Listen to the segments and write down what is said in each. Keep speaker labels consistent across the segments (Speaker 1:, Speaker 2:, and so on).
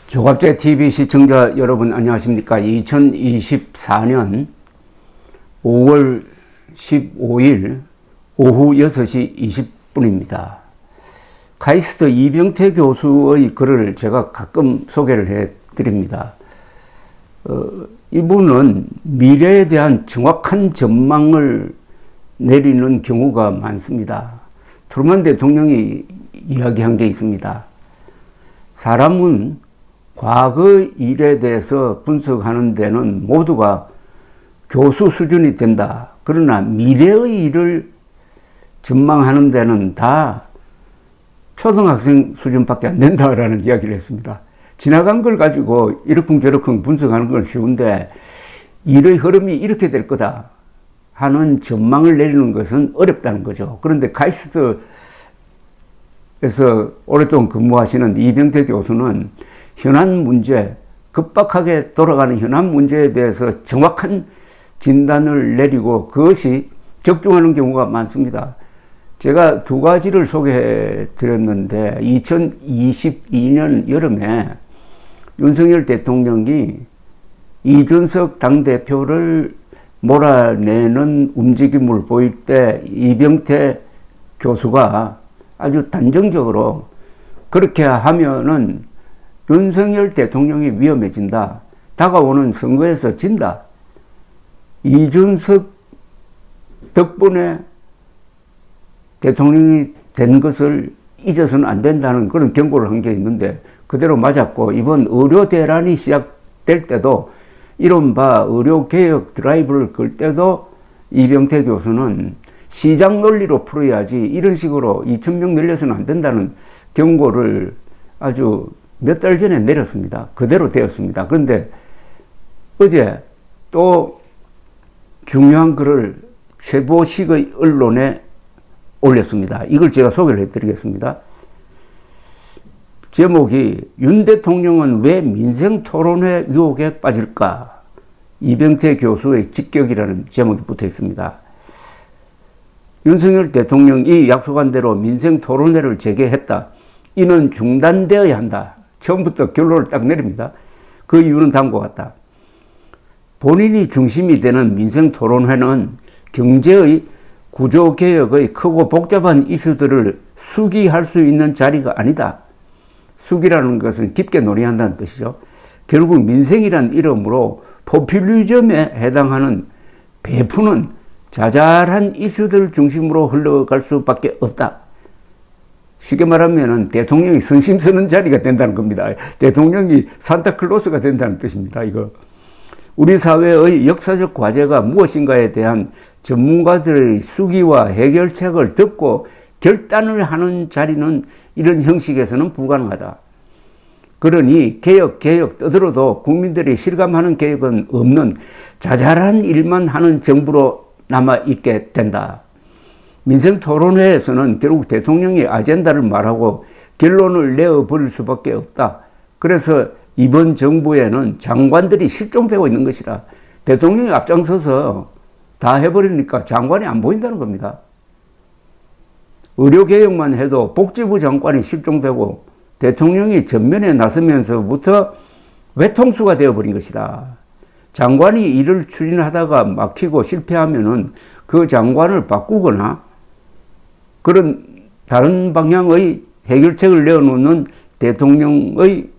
Speaker 1: 조갑제 TV 시청자 여러분 안녕하십니까? 2024년 5월 15일 오후 6시 20분입니다. 카이스트 이병태 교수의 글을 제가 가끔 소개를 해 드립니다. 이분은 미래에 대한 정확한 전망을 내리는 경우가 많습니다. 트루먼 대통령이 이야기한 게 있습니다. 사람은 과거 일에 대해서 분석하는 데는 모두가 교수 수준이 된다. 그러나 미래의 일을 전망하는 데는 다 초등학생 수준밖에 안 된다라는 이야기를 했습니다. 지나간 걸 가지고 이러쿵저러쿵 분석하는 건 쉬운데 일의 흐름이 이렇게 될 거다 하는 전망을 내리는 것은 어렵다는 거죠. 그런데 카이스트에서 오랫동안 근무하시는 이병태 교수는 현안 문제, 급박하게 돌아가는 현안 문제에 대해서 정확한 진단을 내리고 그것이 적중하는 경우가 많습니다. 제가 두 가지를 소개해 드렸는데 2022년 여름에 윤석열 대통령이 이준석 당대표를 몰아내는 움직임을 보일 때 이병태 교수가 아주 단정적으로 그렇게 하면은 윤석열 대통령이 위험해진다. 다가오는 선거에서 진다. 이준석 덕분에 대통령이 된 것을 잊어서는 안 된다는 그런 경고를 한 게 있는데 그대로 맞았고, 이번 의료 대란이 시작될 때도 이른바 의료개혁 드라이브를 걸 때도 이병태 교수는 시장 논리로 풀어야지 이런 식으로 2,000명 늘려서는 안 된다는 경고를 아주 몇 달 전에 내렸습니다. 그대로 되었습니다. 그런데 어제 또 중요한 글을 최보식의 언론에 올렸습니다. 이걸 제가 소개를 해드리겠습니다. 제목이 윤 대통령은 왜 민생토론회 유혹에 빠질까? 이병태 교수의 직격이라는 제목이 붙어 있습니다. 윤석열 대통령이 약속한 대로 민생토론회를 재개했다. 이는 중단되어야 한다. 처음부터 결론을 딱 내립니다. 그 이유는 다음과 같다. 본인이 중심이 되는 민생토론회는 경제의 구조개혁의 크고 복잡한 이슈들을 수기할 수 있는 자리가 아니다. 수기라는 것은 깊게 논의한다는 뜻이죠. 결국 민생이란 이름으로 포퓰리즘에 해당하는 배푸는 자잘한 이슈들 중심으로 흘러갈 수밖에 없다. 쉽게 말하면 대통령이 선심 쓰는 자리가 된다는 겁니다. 대통령이 산타클로스가 된다는 뜻입니다. 이거. 우리 사회의 역사적 과제가 무엇인가에 대한 전문가들의 수기와 해결책을 듣고 결단을 하는 자리는 이런 형식에서는 불가능하다. 그러니 개혁 떠들어도 국민들이 실감하는 개혁은 없는 자잘한 일만 하는 정부로 남아있게 된다. 민생토론회에서는 결국 대통령이 아젠다를 말하고 결론을 내어버릴 수밖에 없다. 그래서 이번 정부에는 장관들이 실종되고 있는 것이다. 대통령이 앞장서서 다 해버리니까 장관이 안 보인다는 겁니다. 의료개혁만 해도 복지부 장관이 실종되고 대통령이 전면에 나서면서부터 외통수가 되어버린 것이다. 장관이 일을 추진하다가 막히고 실패하면은 그 장관을 바꾸거나 그런 다른 방향의 해결책을 내어놓는 대통령의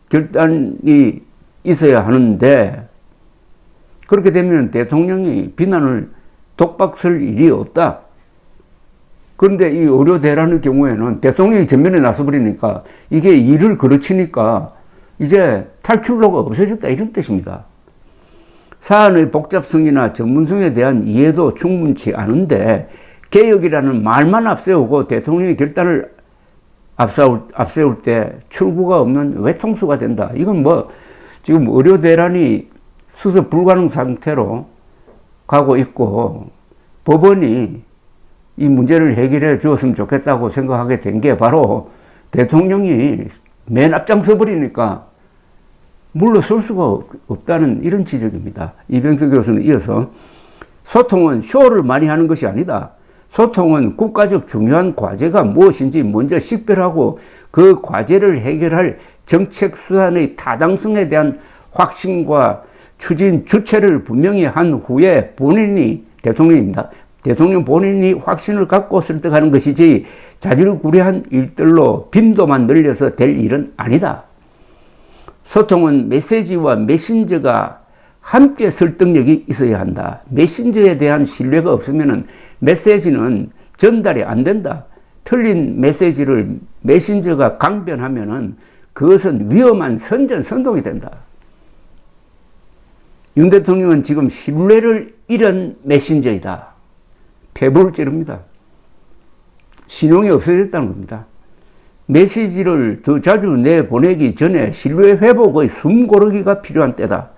Speaker 1: 결단이 있어야 하는데 그렇게 되면 대통령이 비난을 독박설 일이 없다. 그런데 이 의료 대란의 경우에는 대통령이 전면에 나서버리니까 이게 일을 그르치니까 이제 탈출로가 없어졌다 이런 뜻입니다. 사안의 복잡성이나 전문성에 대한 이해도 충분치 않은데 개혁이라는 말만 앞세우고 대통령의 결단을 앞세울 때 출구가 없는 외통수가 된다. 이건 뭐 지금 의료 대란이 수습 불가능 상태로 가고 있고 법원이 이 문제를 해결해 주었으면 좋겠다고 생각하게 된 게 바로 대통령이 맨 앞장서 버리니까 물러설 수가 없다는 이런 지적입니다. 이병태 교수는 이어서 소통은 쇼를 많이 하는 것이 아니다. 소통은 국가적 중요한 과제가 무엇인지 먼저 식별하고 그 과제를 해결할 정책 수단의 타당성에 대한 확신과 추진 주체를 분명히 한 후에 본인이 대통령입니다. 대통령 본인이 확신을 갖고 설득하는 것이지 자질구레한 일들로 빈도만 늘려서 될 일은 아니다. 소통은 메시지와 메신저가 함께 설득력이 있어야 한다. 메신저에 대한 신뢰가 없으면 메시지는 전달이 안 된다. 틀린 메시지를 메신저가 강변하면 그것은 위험한 선전선동이 된다. 윤 대통령은 지금 신뢰를 잃은 메신저이다. 폐부를 찌릅니다. 신용이 없어졌다는 겁니다. 메시지를 더 자주 내보내기 전에 신뢰 회복의 숨고르기가 필요한 때다.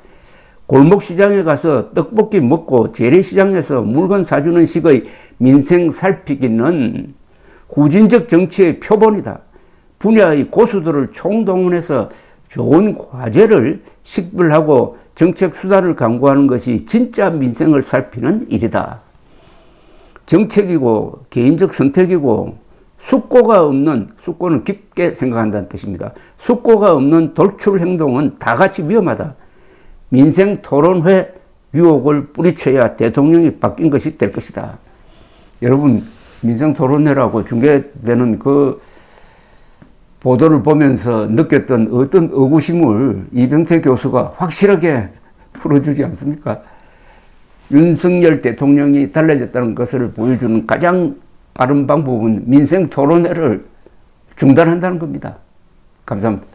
Speaker 1: 골목시장에 가서 떡볶이 먹고 재래시장에서 물건 사주는 식의 민생 살피기는 후진적 정치의 표본이다. 분야의 고수들을 총동원해서 좋은 과제를 식별하고 정책 수단을 강구하는 것이 진짜 민생을 살피는 일이다. 정책이고 개인적 선택이고 숙고가 없는, 숙고는 깊게 생각한다는 뜻입니다. 숙고가 없는 돌출 행동은 다 같이 위험하다. 민생토론회 유혹을 뿌리쳐야 대통령이 바뀐 것이 될 것이다. 여러분, 민생토론회라고 중계되는 그 보도를 보면서 느꼈던 어떤 의구심을 이병태 교수가 확실하게 풀어주지 않습니까? 윤석열 대통령이 달라졌다는 것을 보여주는 가장 빠른 방법은 민생 토론회를 중단한다는 겁니다. 감사합니다.